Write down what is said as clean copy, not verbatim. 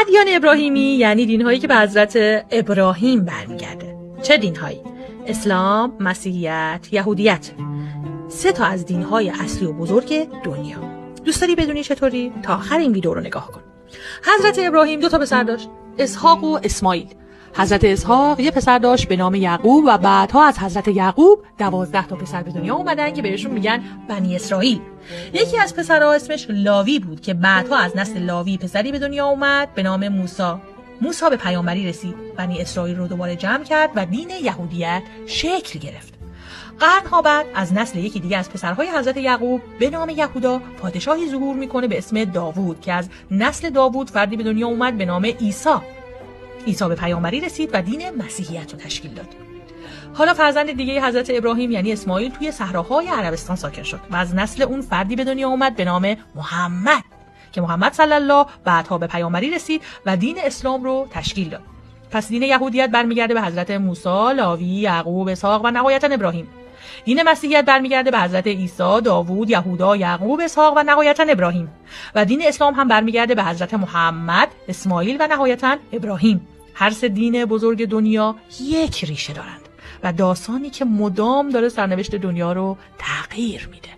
ادیان ابراهیمی یعنی دین‌هایی که به حضرت ابراهیم برمیگرده. چه دین‌هایی؟ اسلام، مسیحیت، یهودیت. 3 تا از دین‌های اصلی و بزرگ دنیا. دوست داری بدونی چطوری؟ تا آخر این ویدیو رو نگاه کن. حضرت ابراهیم 2 تا پسر داشت، اسحاق و اسماعیل. حضرت اسحاق یه پسر داشت به نام یعقوب و بعدها از حضرت یعقوب 12 تا پسر به دنیا اومدن که بهشون میگن بنی اسرائیل. یکی از پسرها اسمش لاوی بود که بعدها از نسل لاوی پسری به دنیا اومد به نام موسی. موسی به پیامبری رسید، بنی اسرائیل رو دوباره جمع کرد و دین یهودیت شکل گرفت. قرنها بعد از نسل یکی دیگه از پسرهای حضرت یعقوب به نام یهودا پادشاهی ظهور میکنه به اسم داوود که از نسل داوود فردی به دنیا اومد به نام عیسی. عیسی به پیامبری رسید و دین مسیحیت رو تشکیل داد. حالا فرزند دیگه حضرت ابراهیم یعنی اسماعیل توی صحراهای عربستان ساکن شد و از نسل اون فردی به دنیا اومد به نام محمد که محمد صلی الله بعدها به پیامبری رسید و دین اسلام رو تشکیل داد. پس دین یهودیت برمیگرده به حضرت موسی، لاوی، یعقوب، اسحاق و نهایتاً ابراهیم. دین مسیحیت برمیگرده به حضرت عیسی، داوود، یهودا، یعقوب، اسحاق و نهایتاً ابراهیم. و دین اسلام هم برمیگرده به حضرت محمد، اسماعیل و نهایتاً ابراهیم. هر 3 دین بزرگ دنیا یک ریشه دارند و داستانی که مدام داره سرنوشت دنیا رو تغییر میده.